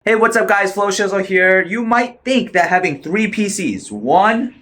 Hey, what's up guys, FlowShizzle here. You might think that having 3 PCs, 1,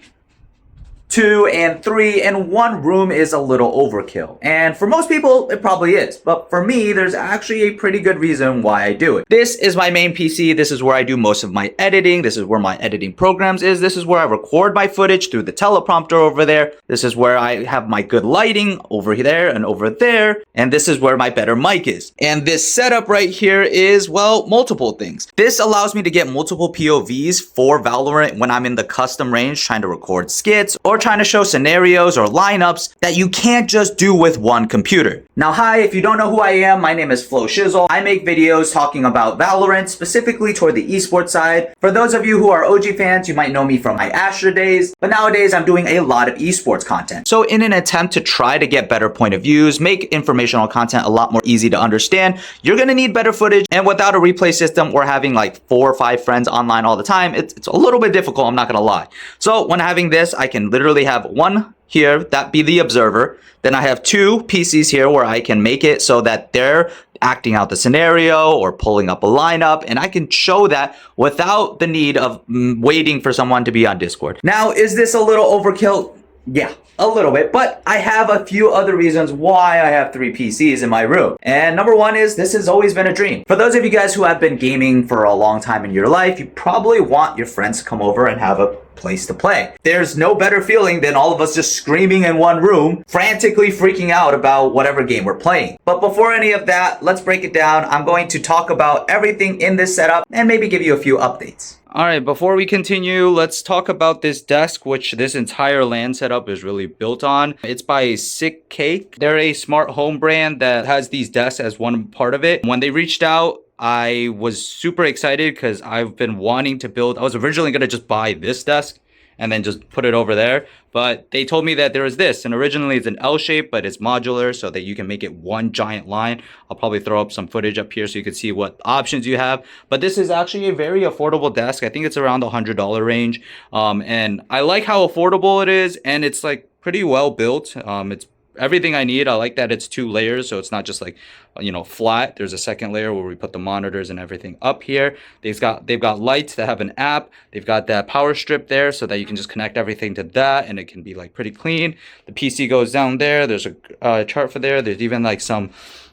2, and 3 in one room is a little overkill. And for most people, it probably is. But for me, there's actually a pretty good reason why I do it. This is my main PC. This is where I do most of my editing. This is where my editing programs is. This is where I record my footage through the teleprompter over there. This is where I have my good lighting over there and over there. And this is where my better mic is. And this setup right here is, well, multiple things. This allows me to get multiple POVs for Valorant when I'm in the custom range trying to record skits or trying to show scenarios or lineups that you can't just do with one computer. Now, hi, if you don't know who I am, my name is FlowShizzle. I make videos talking about Valorant, specifically toward the esports side. For those of you who are OG fans, you might know me from my Astra days, but nowadays I'm doing a lot of esports content. So in an attempt to try to get better point of views, make informational content a lot more easy to understand, you're gonna need better footage, and without a replay system or having like 4 or 5 friends online all the time, it's a little bit difficult, I'm not gonna lie. So when having this, I can literally have one here, that be the observer. Then I have 2 PCs here where I can make it so that they're acting out the scenario or pulling up a lineup, and I can show that without the need of waiting for someone to be on Discord. Now, is this a little overkill? Yeah, a little bit, but I have a few other reasons why I have 3 PCs in my room. And number one is this has always been a dream. For those of you guys who have been gaming for a long time in your life, you probably want your friends to come over and have a place to play. There's no better feeling than all of us just screaming in one room, frantically freaking out about whatever game we're playing. But before any of that, let's break it down. I'm going to talk about everything in this setup and maybe give you a few updates. Alright, before we continue, let's talk about this desk, which this entire LAN setup is really built on. It's by Sick Cake. They're a smart home brand that has these desks as one part of it. When they reached out, I was super excited because I've been wanting to build. I was originally going to just buy this desk and then just put it over there, but they told me that there is this, and originally it's an L shape, but it's modular so that you can make it one giant line. I'll probably throw up some footage up here so you can see what options you have, but this is actually a very affordable desk. I think it's around the $100 range, and I like how affordable it is, and it's like pretty well built. It's everything I need. I like that it's 2 layers, so it's not just like, you know, flat. There's a second layer where we put the monitors and everything up here. They've got lights that have an app. They've got that power strip there so that you can just connect everything to that, and it can be like pretty clean. The PC goes down there. There's a chart for there. There's even like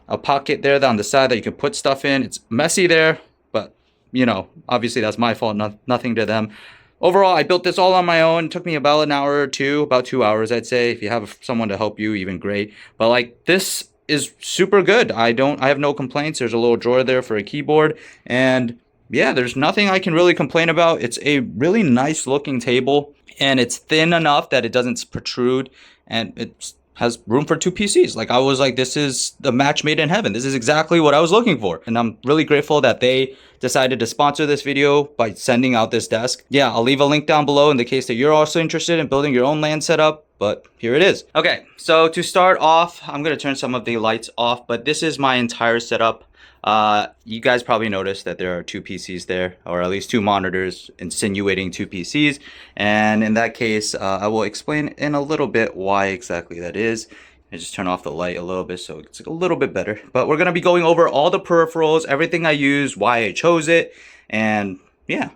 a pocket there on the side that you can put stuff in. It's messy there, but you know, obviously that's my fault, nothing to them. Overall, I built this all on my own. It took me about an hour or two, about 2 hours, I'd say. If you have someone to help you, even great. But like, this is super good. I have no complaints. There's a little drawer there for a keyboard. And yeah, there's nothing I can really complain about. It's a really nice looking table, and it's thin enough that it doesn't protrude, and it's has room for 2 PCs. Like, I was like, this is the match made in heaven. This is exactly what I was looking for. And I'm really grateful that they decided to sponsor this video by sending out this desk. Yeah, I'll leave a link down below in the case that you're also interested in building your own LAN setup, but here it is. Okay, so to start off, I'm gonna turn some of the lights off, but this is my entire setup. You guys probably noticed that there are 2 PCs there, or at least 2 monitors insinuating 2 PCs. And in that case, I will explain in a little bit why exactly that is. I just turn off the light a little bit so it's a little bit better. But we're going to be going over all the peripherals, everything I use, why I chose it, and yeah.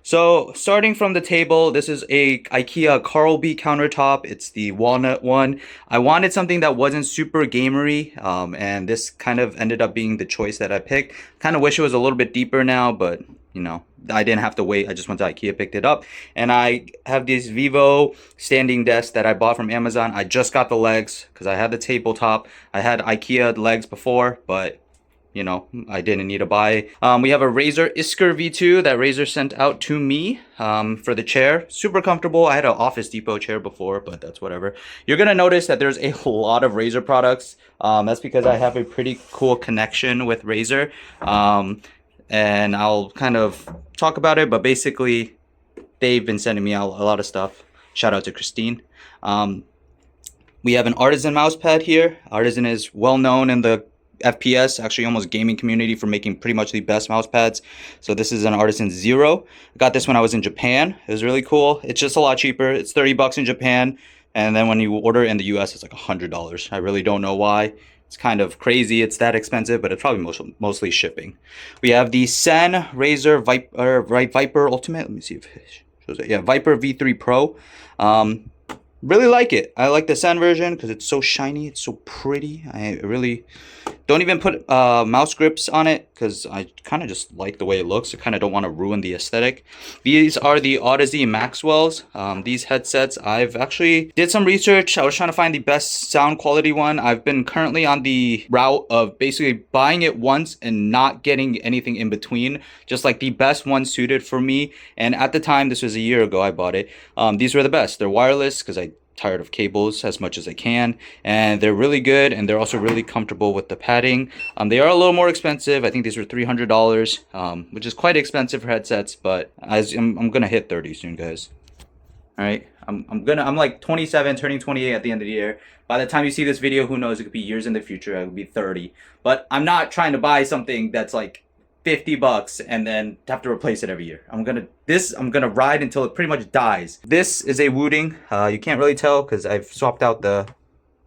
So starting from the table, this is a IKEA Carlby countertop. It's the walnut one. I wanted something that wasn't super gamery, and this kind of ended up being the choice that I picked. Kind of wish it was a little bit deeper now, but you know, I didn't have to wait. I just went to IKEA, picked it up, and I have this Vivo standing desk that I bought from Amazon. I just got the legs because I had the tabletop. I had IKEA legs before, but you know, I didn't need to buy. We have a Razer Isker V2 that Razer sent out to me for the chair. Super comfortable. I had an Office Depot chair before, but that's whatever. You're gonna notice that there's a lot of Razer products. That's because I have a pretty cool connection with Razer. And I'll kind of talk about it, but basically they've been sending me out a lot of stuff. Shout out to Christine. We have an Artisan mouse pad here. Artisan is well known in the FPS, actually almost gaming community, for making pretty much the best mouse pads. So this is an Artisan Zero. I got this when I was in Japan. It was really cool. It's just a lot cheaper. It's 30 bucks in Japan, and then when you order in the US, it's like $100. I really don't know why. It's kind of crazy it's that expensive, but it's probably mostly shipping. We have the Sen Razer Viper Ultimate. Let me see if it shows it. Yeah, Viper V3 Pro. Really like it. I like the Sen version because it's so shiny. It's so pretty. I really don't even put mouse grips on it because I kind of just like the way it looks. I kind of don't want to ruin the aesthetic. These are the Odyssey Maxwells. These headsets, I've actually did some research. I was trying to find the best sound quality one. I've been currently on the route of basically buying it once and not getting anything in between. Just like the best one suited for me. And at the time, this was a year ago I bought it. These were the best. They're wireless because I tired of cables as much as I can, and they're really good, and they're also really comfortable with the padding. They are a little more expensive. I think these were $300, which is quite expensive for headsets, but I'm gonna hit 30 soon, guys. All right, I'm like 27, turning 28 at the end of the year. By the time you see this video, who knows, it could be years in the future. I could be 30, but I'm not trying to buy something that's like $50 and then have to replace it every year. I'm gonna ride until it pretty much dies. This is a Wooting. You can't really tell because I've swapped out the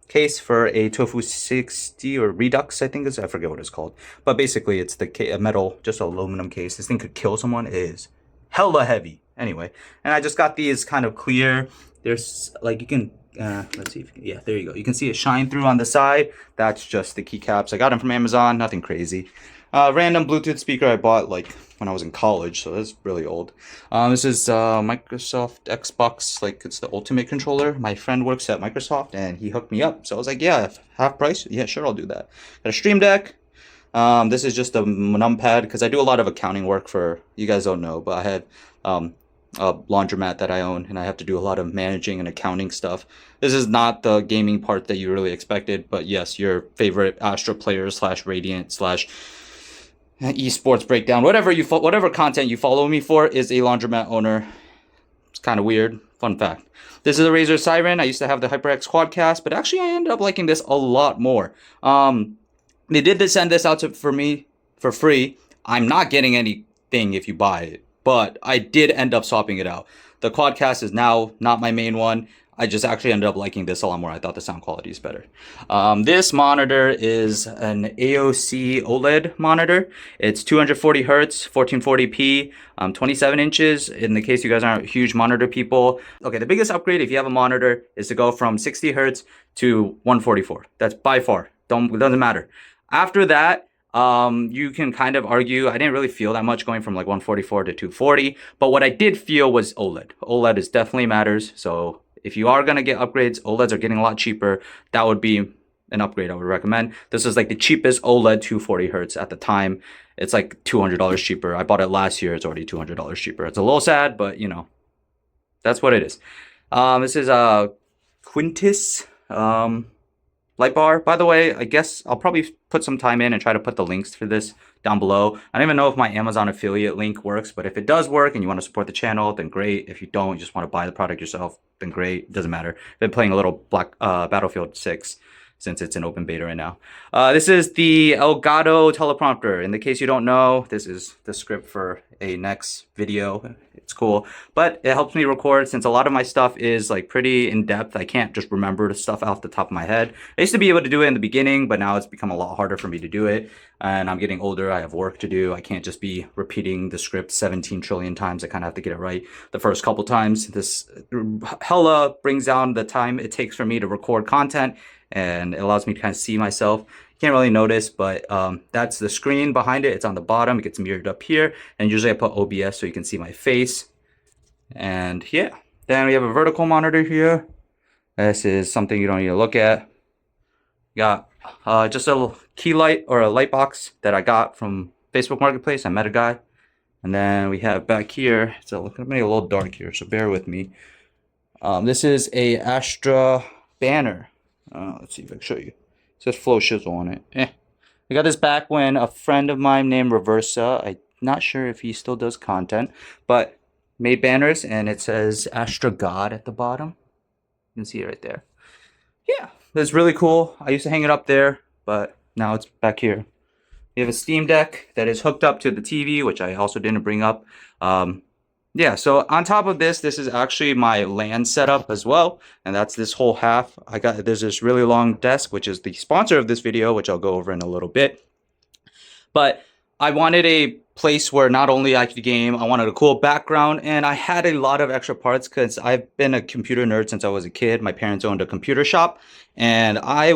case for a Tofu 60 or Redux, I think I forget what it's called. But basically it's the metal, just aluminum case. This thing could kill someone. It is hella heavy. Anyway, and I just got these kind of clear. There's like, you can let's see if, yeah, there you go. You can see it shine through on the side. That's just the keycaps. I got them from Amazon, nothing crazy. Random Bluetooth speaker I bought like when I was in college, so that's really old. This is Microsoft Xbox, like it's the Ultimate controller. My friend works at Microsoft and he hooked me up, so I was like, yeah, half price, yeah, sure, I'll do that. Got a Stream Deck. This is just a numpad because I do a lot of accounting work for, you guys don't know, but I have a laundromat that I own, and I have to do a lot of managing and accounting stuff. This is not the gaming part that you really expected, but yes, your favorite Astra player / Radiant / esports breakdown, whatever content you follow me for, is a laundromat owner. It's kind of weird. Fun fact. This is a Razer Siren. I used to have the HyperX Quadcast, but actually I ended up liking this a lot more. They did send this out for me for free. I'm not getting anything if you buy it, but I did end up swapping it out. The Quadcast is now not my main one. I just actually ended up liking this a lot more. I thought the sound quality is better. This monitor is an AOC OLED monitor. It's 240 hertz, 1440p, 27 inches. In the case you guys aren't huge monitor people. Okay, the biggest upgrade if you have a monitor is to go from 60 hertz to 144. That's by far. It doesn't matter. After that, you can kind of argue. I didn't really feel that much going from like 144 to 240, but what I did feel was OLED. OLED is definitely matters. So if you are going to get upgrades, OLEDs are getting a lot cheaper. That would be an upgrade I would recommend. This is like the cheapest OLED 240 hertz at the time. It's like $200 cheaper. I bought it last year. It's already $200 cheaper. It's a little sad, but you know, that's what it is. This is a Quintus light bar. By the way, I guess I'll probably put some time in and try to put the links for this down below. I don't even know if my Amazon affiliate link works, but if it does work and you want to support the channel, then great. If you don't, you just want to buy the product yourself, then great. It doesn't matter. I've been playing a little Battlefield 6 since it's in open beta right now. This is the Elgato teleprompter. In the case you don't know, this is the script for a next video. It's cool, but it helps me record since a lot of my stuff is like pretty in depth. I can't just remember the stuff off the top of my head. I used to be able to do it in the beginning, but now it's become a lot harder for me to do it. And I'm getting older. I have work to do. I can't just be repeating the script 17 trillion times. I kind of have to get it right the first couple times. This hella brings down the time it takes for me to record content, and it allows me to kind of see myself. Can't really notice, but that's the screen behind it. It's on the bottom. It gets mirrored up here, and usually I put OBS so you can see my face. And yeah, then we have a vertical monitor here. This is something you don't need to look at. Got just a little key light or a light box that I got from Facebook Marketplace. I met a guy. And then we have back here, it's gonna be a little dark here, so bear with me. This is a Astra banner. Let's see if I can show you. It says FLOWSHIZZLE on it. I got this back when a friend of mine named Reversa, I'm not sure if he still does content, but made banners, and it says Astra God at the bottom. You can see it right there. Yeah, it's really cool. I used to hang it up there, but now it's back here. We have a Steam Deck that is hooked up to the TV, which I also didn't bring up. yeah, so on top of this, this is actually my LAN setup as well, and that's this whole half. There's this really long desk, which is the sponsor of this video, which I'll go over in a little bit. But I wanted a place where not only I could game, I wanted a cool background, and I had a lot of extra parts because I've been a computer nerd since I was a kid. My parents owned a computer shop, and I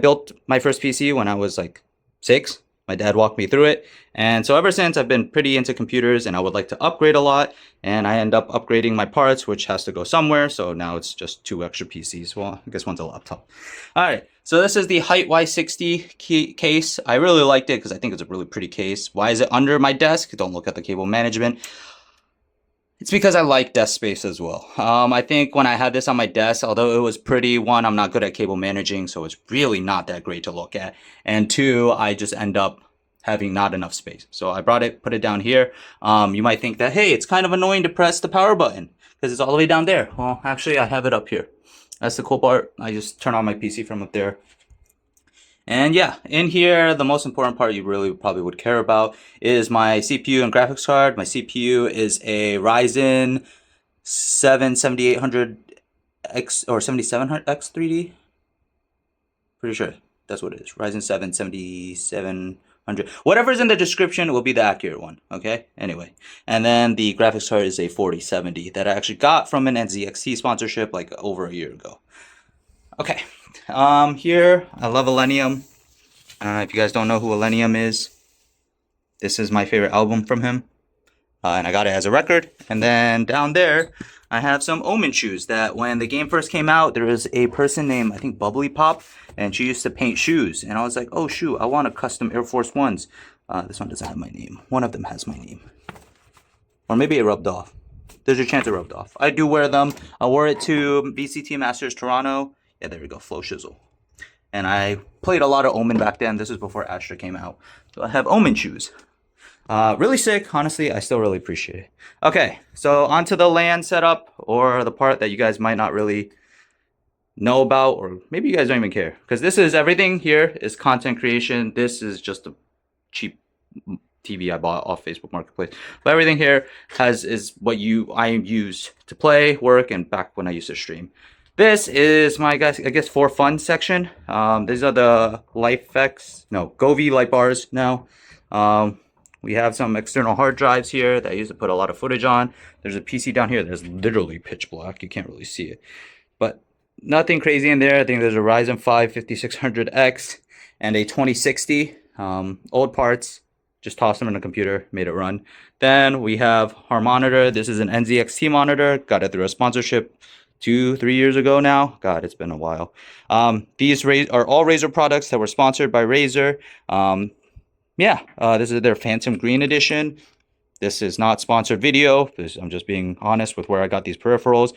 built my first PC when I was like 6. My dad walked me through it. And so ever since, I've been pretty into computers, and I would like to upgrade a lot. And I end up upgrading my parts, which has to go somewhere. So now it's just 2 extra PCs. Well, I guess one's a laptop. All right. So this is the Height Y60 case. I really liked it because I think it's a really pretty case. Why is it under my desk? Don't look at the cable management. It's because I like desk space as well. I think when I had this on my desk, although it was pretty, one, I'm not good at cable managing, so it's really not that great to look at. And 2, I just end up having not enough space. So I put it down here. You might think that, hey, it's kind of annoying to press the power button because it's all the way down there. Well, actually, I have it up here. That's the cool part. I just turn on my PC from up there. And yeah, in here, the most important part you really probably would care about is my CPU and graphics card. My CPU is a Ryzen 7 7800X or 7700X 3D. Pretty sure that's what it is. Ryzen 7 7700. Whatever's in the description will be the accurate one, okay? Anyway, and then the graphics card is a 4070 that I actually got from an NZXT sponsorship like over a year ago. Okay. Here, I love Illenium. If you guys don't know who Illenium is, this is my favorite album from him. And I got it as a record. And then down there, I have some Omen shoes that when the game first came out, there was a person named, I think, Bubbly Pop, and she used to paint shoes. And I was like, oh, shoot, I want a custom Air Force Ones. This one doesn't have my name. One of them has my name. Or maybe it rubbed off. There's a chance it rubbed off. I do wear them. I wore it to VCT Masters Toronto. Yeah, there we go, FLOWSHIZZLE. And I played a lot of Omen back then. This is before Astra came out. So I have Omen shoes. Really sick, honestly. I still really appreciate it. Okay, so onto the LAN setup, or the part that you guys might not really know about, or maybe you guys don't even care. Because this is everything here is content creation. This is just a cheap TV I bought off Facebook Marketplace. But everything here is what I use to play, work, and back when I used to stream. This is my, I guess, for fun section. These are the Govee light bars now. We have some external hard drives here that I used to put a lot of footage on. There's a PC down here that's literally pitch black. You can't really see it. But nothing crazy in there. I think there's a Ryzen 5 5600X and a 2060. Old parts. Just tossed them in the computer, made it run. Then we have our monitor. This is an NZXT monitor. Got it through a sponsorship 2-3 years ago now. God, it's been a while. These are all Razer products that were sponsored by Razer. This is their Phantom Green edition. This is not sponsored video. I'm just being honest with where I got these peripherals.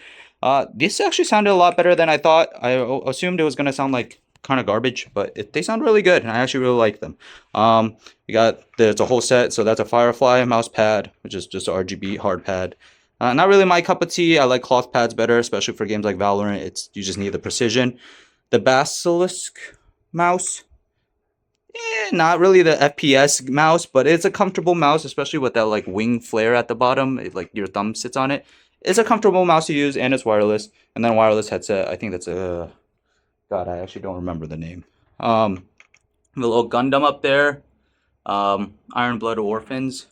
This actually sounded a lot better than I thought. I assumed it was going to sound like kind of garbage, but they sound really good, and I actually really like them. There's a whole set. So that's a Firefly mouse pad, which is just an RGB hard pad. Not really my cup of tea. I like cloth pads better, especially for games like Valorant. You just need the precision. The Basilisk mouse, not really the FPS mouse, but it's a comfortable mouse, especially with that like wing flare at the bottom. Like your thumb sits on it. It's a comfortable mouse to use, and it's wireless. And then wireless headset. I think that's a God. I actually don't remember the name. The little Gundam up there. Iron Blood Orphans.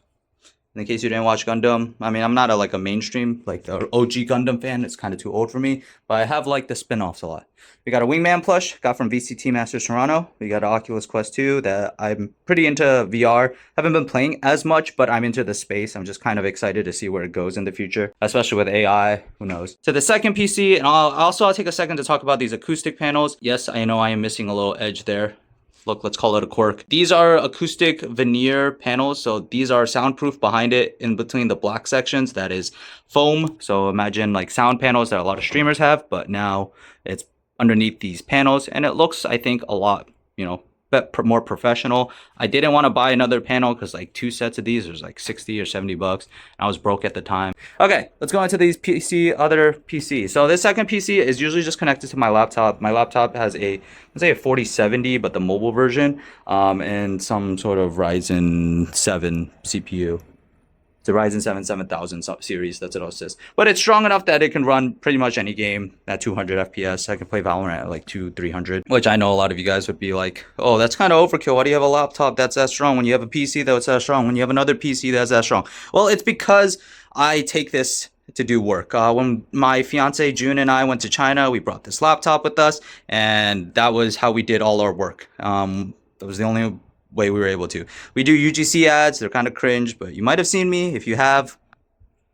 In case you didn't watch Gundam, I mean, I'm not a mainstream, like OG Gundam fan. It's kind of too old for me, but I have liked the spin-offs a lot. We got a Wingman plush, got from VCT Masters Toronto. We got an Oculus Quest 2 that I'm pretty into VR. Haven't been playing as much, but I'm into the space. I'm just kind of excited to see where it goes in the future, especially with AI, who knows. To the second PC, and I'll take a second to talk about these acoustic panels. Yes, I know I am missing a little edge there. Look, let's call it a quirk. These are acoustic veneer panels. So these are soundproof behind it. In between the black sections, that is foam. So imagine like sound panels that a lot of streamers have, but now it's underneath these panels. And it looks, I think, a lot, more professional. I didn't want to buy another panel because like 2 sets of these was like 60 or 70 bucks. I was broke at the time. Okay, let's go into these other PC. So this second PC is usually just connected to my laptop. My laptop has let's say a 4070, but the mobile version, and some sort of Ryzen 7 CPU. It's a Ryzen 7 7000 series. That's what it says. But it's strong enough that it can run pretty much any game at 200 FPS. I can play Valorant at like 300, which I know a lot of you guys would be like, oh, that's kind of overkill. Why do you have a laptop that's that strong when you have a PC that's that strong? When you have another PC that's that strong? Well, it's because I take this to do work. When my fiance June and I went to China, we brought this laptop with us, and that was how we did all our work. That was the only way we were able to. We do UGC ads. They're kind of cringe, but you might have seen me. If you have,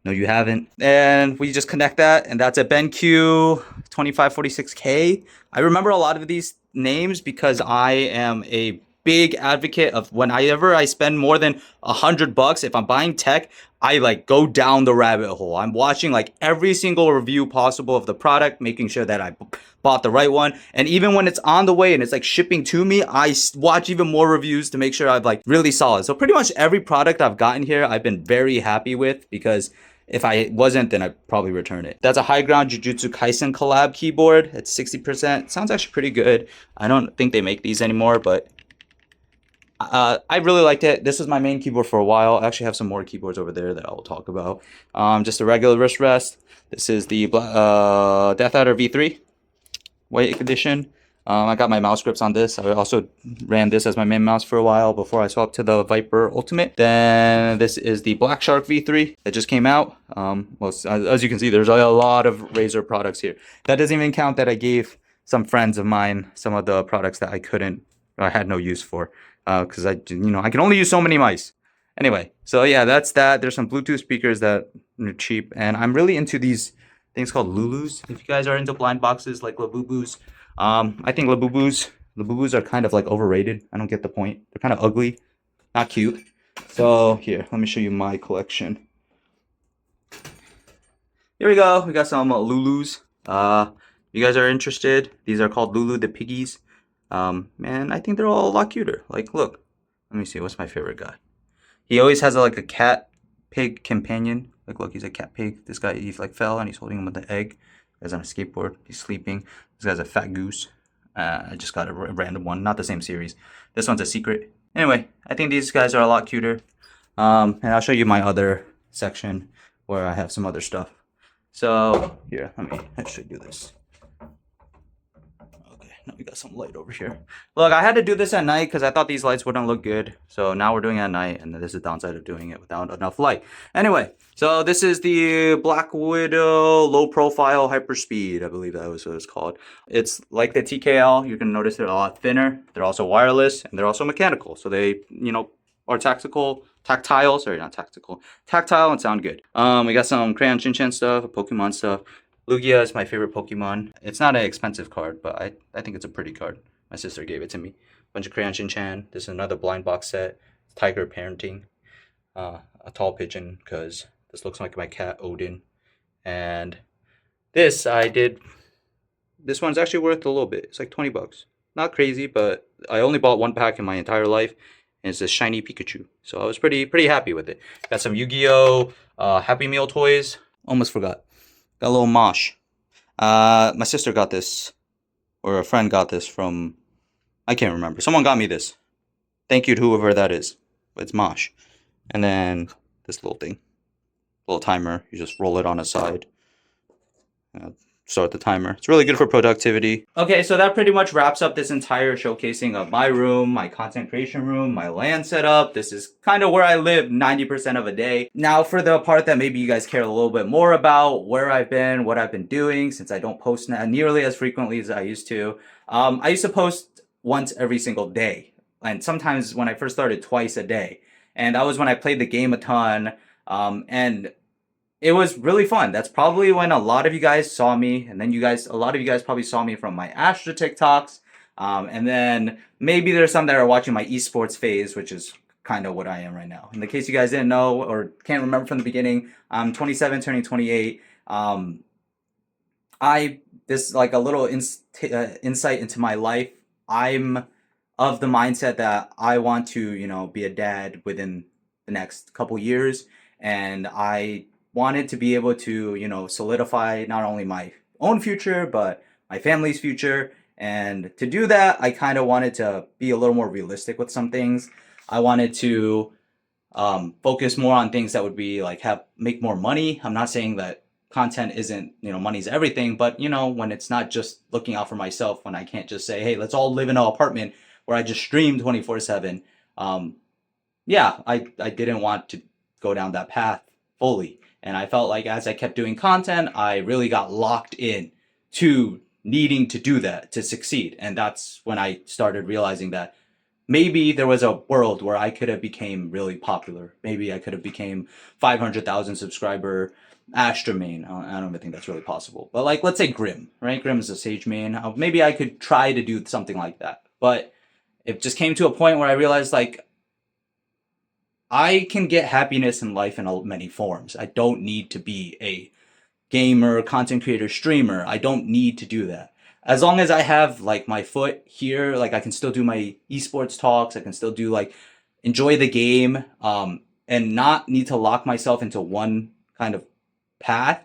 no, you haven't. And we just connect that, and that's a BenQ 2546K. I remember a lot of these names because I am a big advocate of whenever I spend more than $100, if I'm buying tech, I like go down the rabbit hole. I'm watching like every single review possible of the product, making sure that I bought the right one. And even when it's on the way and it's like shipping to me, I watch even more reviews to make sure I've like really solid. So pretty much every product I've gotten here, I've been very happy with, because if I wasn't, then I'd probably return it. That's a High Ground Jujutsu Kaisen collab keyboard. It's 60%. Sounds actually pretty good. I don't think they make these anymore, but I really liked it. This was my main keyboard for a while. I actually have some more keyboards over there that I will talk about. Just a regular wrist rest. This is the Death Adder V3 white edition. I got my mouse grips on this. I also ran this as my main mouse for a while before I swapped to the Viper Ultimate. Then this is the Black Shark V3 that just came out. Well, as you can see, there's a lot of Razer products here. That doesn't even count that I gave some friends of mine some of the products that I had no use for. Because I can only use so many mice. Anyway, so yeah, that's that. There's some Bluetooth speakers that are cheap, and I'm really into these things called Lulus. If you guys are into blind boxes like Labubus, I think Labubus are kind of like overrated. I don't get the point. They're kind of ugly, not cute. So here, let me show you my collection. Here we go. We got some Lulus. You guys are interested? These are called Lulu the Piggies. Man, I think they're all a lot cuter. Like, look, let me see, what's my favorite guy? He always has like a cat pig companion. Like, look, he's a cat pig. This guy, he like fell and he's holding him with the egg. He's on a skateboard. He's sleeping. This guy's a fat goose. I just got a random one, not the same series. This one's a secret. Anyway, I think these guys are a lot cuter. And I'll show you my other section where I have some other stuff. So here, let me actually do this. Now we got some light over here. Look, I had to do this at night because I thought these lights wouldn't look good. So now we're doing it at night, and this is the downside of doing it without enough light. Anyway, so this is the Black Widow low profile hyperspeed. I believe that was what it's called. It's like the TKL. You can notice they're a lot thinner. They're also wireless, and they're also mechanical. So they, are tactile and sound good. We got some Crayon Shin-Chan stuff, Pokemon stuff. Lugia is my favorite Pokemon. It's not an expensive card, but I think it's a pretty card. My sister gave it to me. Bunch of Crayon Shin-Chan. This is another blind box set. Tiger parenting. A tall pigeon, because this looks like my cat Odin. And this this one's actually worth a little bit. It's like 20 bucks. Not crazy, but I only bought one pack in my entire life. And it's a shiny Pikachu. So I was pretty happy with it. Got some Yu-Gi-Oh! Happy Meal toys. Almost forgot. Got a little Mosh. My sister got this, or a friend got this from, I can't remember. Someone got me this. Thank you to whoever that is. It's Mosh. And then this little thing, little timer. You just roll it on a side. Start the timer. It's really good for productivity. Okay, so that pretty much wraps up this entire showcasing of my room, my content creation room, my LAN setup. This is kind of where I live 90% of a day. Now for the part that maybe you guys care a little bit more about, where I've been, what I've been doing, since I don't post now nearly as frequently as I used to. I used to post once every single day. And sometimes when I first started, twice a day. And that was when I played the game a ton. And it was really fun. That's probably when a lot of you guys saw me, and then a lot of you guys probably saw me from my Astra TikToks, and then maybe there's some that are watching my esports phase, which is kind of what I am right now. In the case you guys didn't know or can't remember from the beginning, I'm 27, turning 28. This like a little insight into my life. I'm of the mindset that I want to, be a dad within the next couple years, and I wanted to be able to, solidify not only my own future, but my family's future. And to do that, I kind of wanted to be a little more realistic with some things. I wanted to focus more on things that would be like make more money. I'm not saying that content isn't, money's everything, but when it's not just looking out for myself, when I can't just say, hey, let's all live in an apartment where I just stream 24/7. Yeah, I didn't want to go down that path fully. And I felt like as I kept doing content, I really got locked in to needing to do that to succeed. And that's when I started realizing that maybe there was a world where I could have became really popular. Maybe I could have became 500,000 subscriber Astra main. I don't even think that's really possible. But like, let's say Grim, right? Grim is a Sage main. Maybe I could try to do something like that. But it just came to a point where I realized like, I can get happiness in life in many forms. I don't need to be a gamer, content creator, streamer. I don't need to do that. As long as I have like my foot here, like I can still do my esports talks. I can still do like enjoy the game, and not need to lock myself into one kind of path.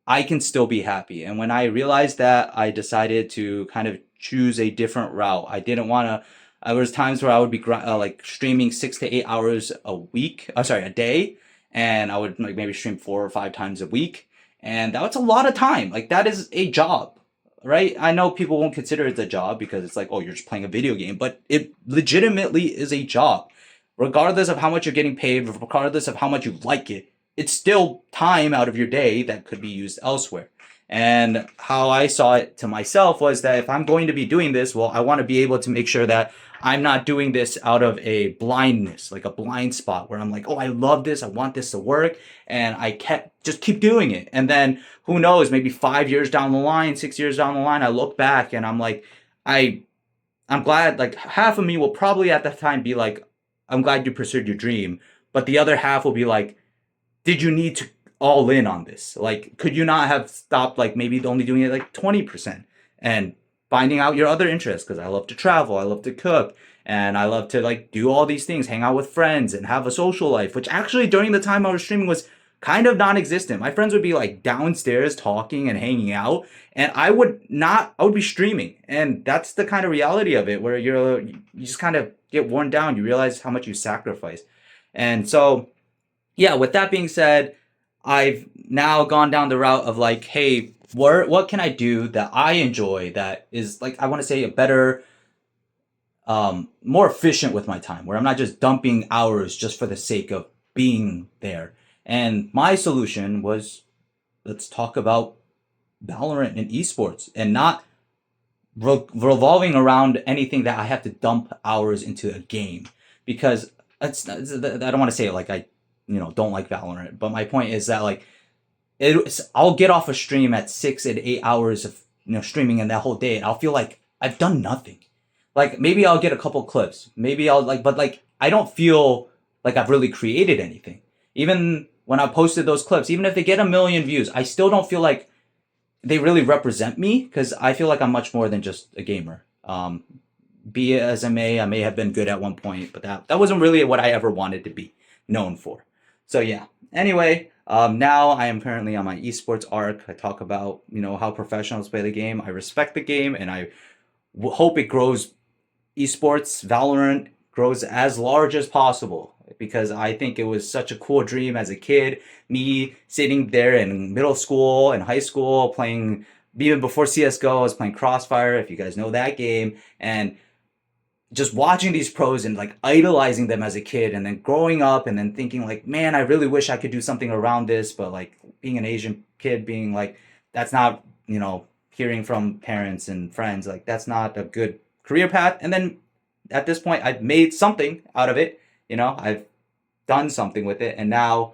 I can still be happy. And when I realized that, I decided to kind of choose a different route. I didn't want to. There was times where I would be like streaming 6 to 8 hours a week. Sorry, a day, and I would like maybe stream 4 or 5 times a week, and that's a lot of time. Like that is a job, right? I know people won't consider it a job because it's like, oh, you're just playing a video game, but it legitimately is a job. Regardless of how much you're getting paid, regardless of how much you like it, it's still time out of your day that could be used elsewhere. And how I saw it to myself was that if I'm going to be doing this, well, I want to be able to make sure that I'm not doing this out of a blindness, like a blind spot where I'm like, oh, I love this. I want this to work. And I just keep doing it. And then who knows, maybe 5 years down the line, 6 years down the line, I look back and I'm like, I'm glad, like half of me will probably at that time be like, I'm glad you pursued your dream. But the other half will be like, did you need to all in on this? Like, could you not have stopped, like maybe only doing it like 20% and finding out your other interests? Because I love to travel, I love to cook, and I love to like do all these things, hang out with friends and have a social life, which actually during the time I was streaming was kind of non-existent. My friends would be like downstairs talking and hanging out, and I would be streaming. And that's the kind of reality of it where you just kind of get worn down. You realize how much you sacrifice. And so, yeah, with that being said, I've now gone down the route of like, hey, what can I do that I enjoy that is like, I want to say a better, more efficient with my time, where I'm not just dumping hours just for the sake of being there. And my solution was, let's talk about Valorant and esports and not revolving around anything that I have to dump hours into a game, because I don't want to say it like I don't like Valorant, but my point is that like I'll get off a stream at 6 and 8 hours of streaming in that whole day, and I'll feel like I've done nothing. Like maybe I'll get a couple clips, maybe I'll but like I don't feel like I've really created anything. Even when I posted those clips, even if they get 1 million views, I still don't feel like they really represent me, because I feel like I'm much more than just a gamer. Be it as I may have been good at one point, but that wasn't really what I ever wanted to be known for. So yeah. Anyway, now I am currently on my esports arc. I talk about how professionals play the game. I respect the game, and I hope it grows. Esports, Valorant grows as large as possible, because I think it was such a cool dream as a kid. Me sitting there in middle school and high school playing, even before CSGO, I was playing Crossfire, if you guys know that game, and just watching these pros and like idolizing them as a kid, and then growing up and then thinking like, man, I really wish I could do something around this. But like being an Asian kid, being like, that's not, hearing from parents and friends, like that's not a good career path. And then at this point, I've made something out of it. I've done something with it, and now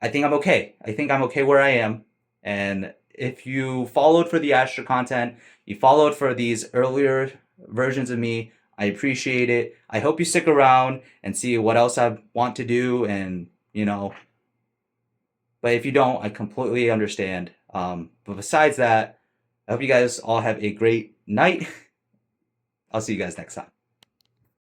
I think I'm okay. I think I'm okay where I am. And if you followed for the Astra content, you followed for these earlier versions of me, I appreciate it. I hope you stick around and see what else I want to do, and but if you don't, I completely understand. But besides that, I hope you guys all have a great night. I'll see you guys next time.